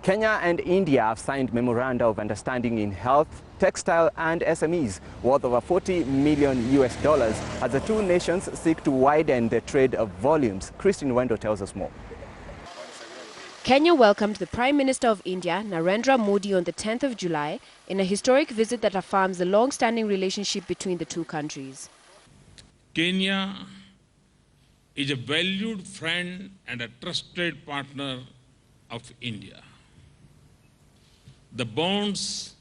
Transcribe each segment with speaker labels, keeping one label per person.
Speaker 1: Kenya and India have signed Memoranda of Understanding in health, textile and SMEs worth over $40 million as the two nations seek to widen the trade volumes. Wendo tells us more.
Speaker 2: Kenya welcomed the Prime Minister of India, Narendra Modi, on the 10th of July in a historic visit that affirms the long-standing relationship between the two countries.
Speaker 3: Kenya is a valued friend and a trusted partner of India. The bonds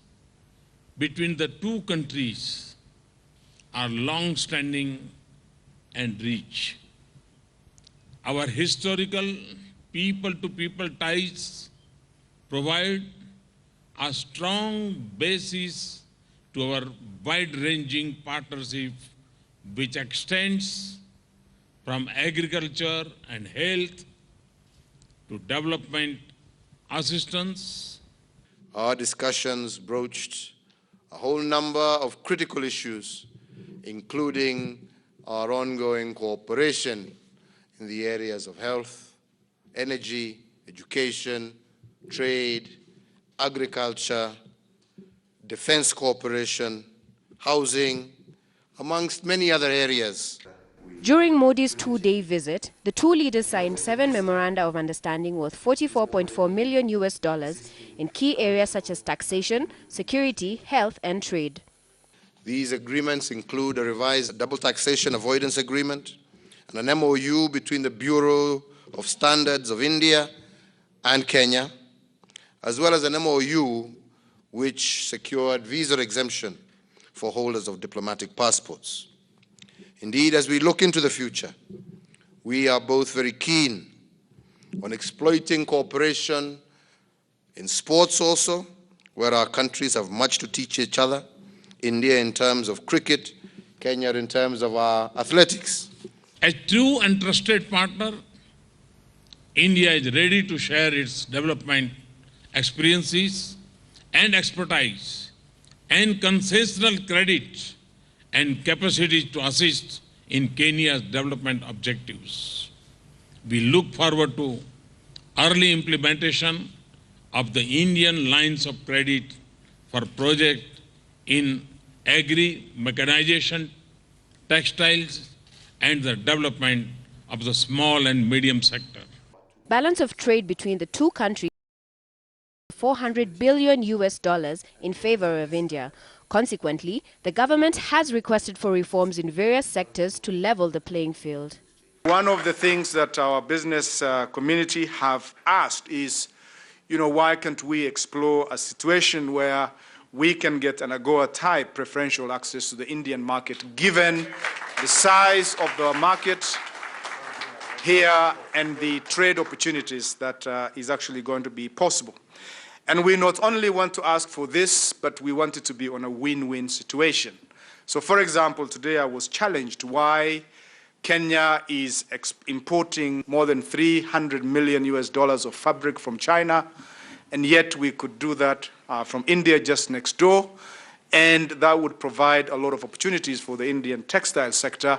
Speaker 3: between the two countries are long-standing and rich. Our historical people-to-people ties provide a strong basis to our wide-ranging partnership, which extends from agriculture and health to development assistance.
Speaker 4: Our discussions broached a whole number of critical issues, including our ongoing cooperation in the areas of health, energy, education, trade, agriculture, defense cooperation, housing, amongst many other areas.
Speaker 2: During Modi's two-day visit, the two leaders signed 7 memoranda of understanding worth $44.4 million in key areas such as taxation, security, health and trade.
Speaker 4: These agreements include a revised double taxation avoidance agreement and an MOU between the Bureau of Standards of India and Kenya, as well as an MOU which secured visa exemption for holders of diplomatic passports. Indeed, as we look into the future, we are both very keen on exploiting cooperation in sports also, where our countries have much to teach each other. India in terms of cricket, Kenya in terms of our athletics.
Speaker 3: As true and trusted partner, India is ready to share its development experiences and expertise and concessional credit and capacity to assist in Kenya's development objectives. We look forward to early implementation of the Indian lines of credit for projects in agri-mechanization, textiles, and the development of the small and medium sector.
Speaker 2: Balance of trade between the two countries $400 billion in favor of India. Consequently, the government has requested for reforms in various sectors to level the playing field.
Speaker 5: One of the things that our business community have asked is, why can't we explore a situation where we can get an AGOA-type preferential access to the Indian market, given the size of the market here and the trade opportunities that is actually going to be possible. And we not only want to ask for this, but we want it to be on a win-win situation. So, for example, today I was challenged why Kenya is importing more than $300 million of fabric from China, and yet we could do that from India just next door, and that would provide a lot of opportunities for the Indian textile sector,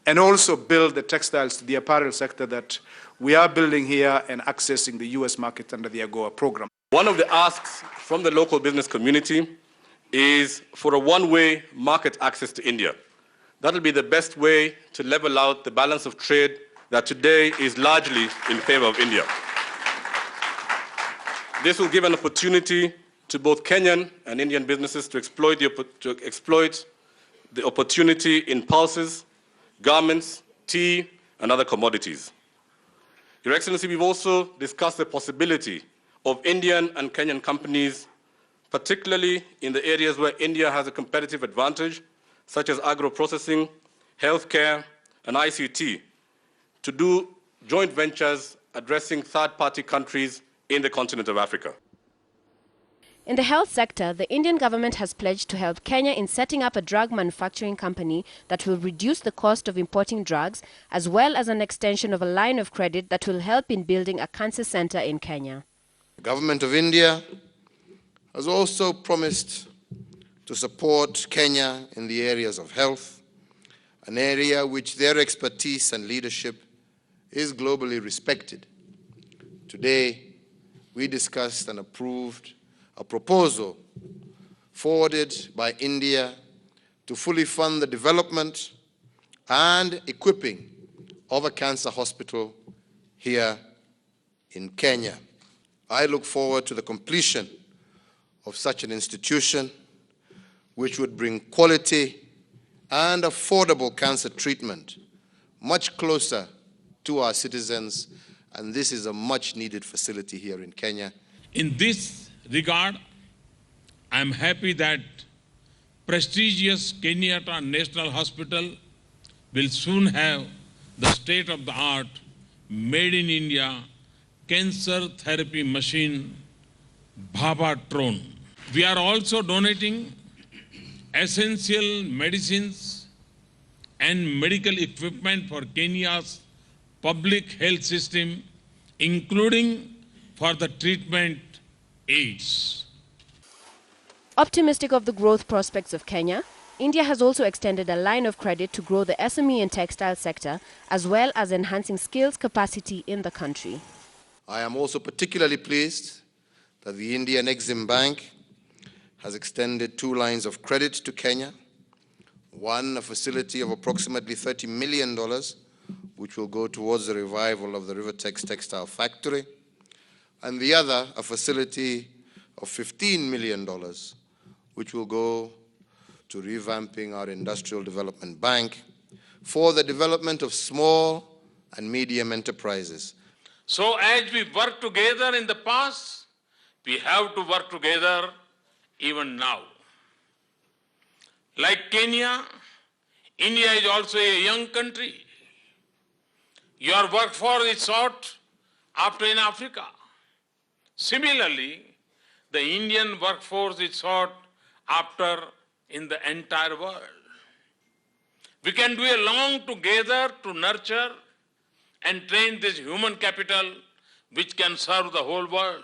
Speaker 5: and also build the textiles to the apparel sector that we are building here and accessing the US market under the AGOA program.
Speaker 6: One of the asks from the local business community is for a one-way market access to India. That will be the best way to level out the balance of trade that today is largely in favor of India. This will give an opportunity to both Kenyan and Indian businesses to exploit the opportunity in pulses, garments, tea, and other commodities. Your Excellency, we've also discussed the possibility of Indian and Kenyan companies, particularly in the areas where India has a competitive advantage, such as agro-processing, healthcare, and ICT, to do joint ventures addressing third-party countries in the continent of Africa.
Speaker 2: In the health sector, the Indian government has pledged to help Kenya in setting up a drug manufacturing company that will reduce the cost of importing drugs, as well as an extension of a line of credit that will help in building a cancer center in Kenya.
Speaker 4: The government of India has also promised to support Kenya in the areas of health, an area which their expertise and leadership is globally respected. Today, we discussed and approved a proposal forwarded by India to fully fund the development and equipping of a cancer hospital here in Kenya. I look forward to the completion of such an institution, which would bring quality and affordable cancer treatment much closer to our citizens, and this is a much-needed facility here in Kenya.
Speaker 3: In this regard, I am happy that prestigious Kenyatta National Hospital will soon have the state-of-the-art, made in India, cancer therapy machine, Bhabatron. We are also donating essential medicines and medical equipment for Kenya's public health system, including for the treatment AIDS.
Speaker 2: Optimistic of the growth prospects of Kenya, India has also extended a line of credit to grow the SME and textile sector, as well as enhancing skills capacity in the country.
Speaker 4: I am also particularly pleased that the Indian Exim Bank has extended 2 lines of credit to Kenya. One, a facility of approximately $30 million, which will go towards the revival of the Rivertex textile factory, and the other, a facility of $15 million, which will go to revamping our industrial development bank for the development of small and medium enterprises.
Speaker 3: So as we worked together in the past, we have to work together even now. Like Kenya, India is also a young country. Your workforce is sought after in Africa. Similarly, the Indian workforce is sought after in the entire world. We can do along together to nurture and train this human capital which can serve the whole world.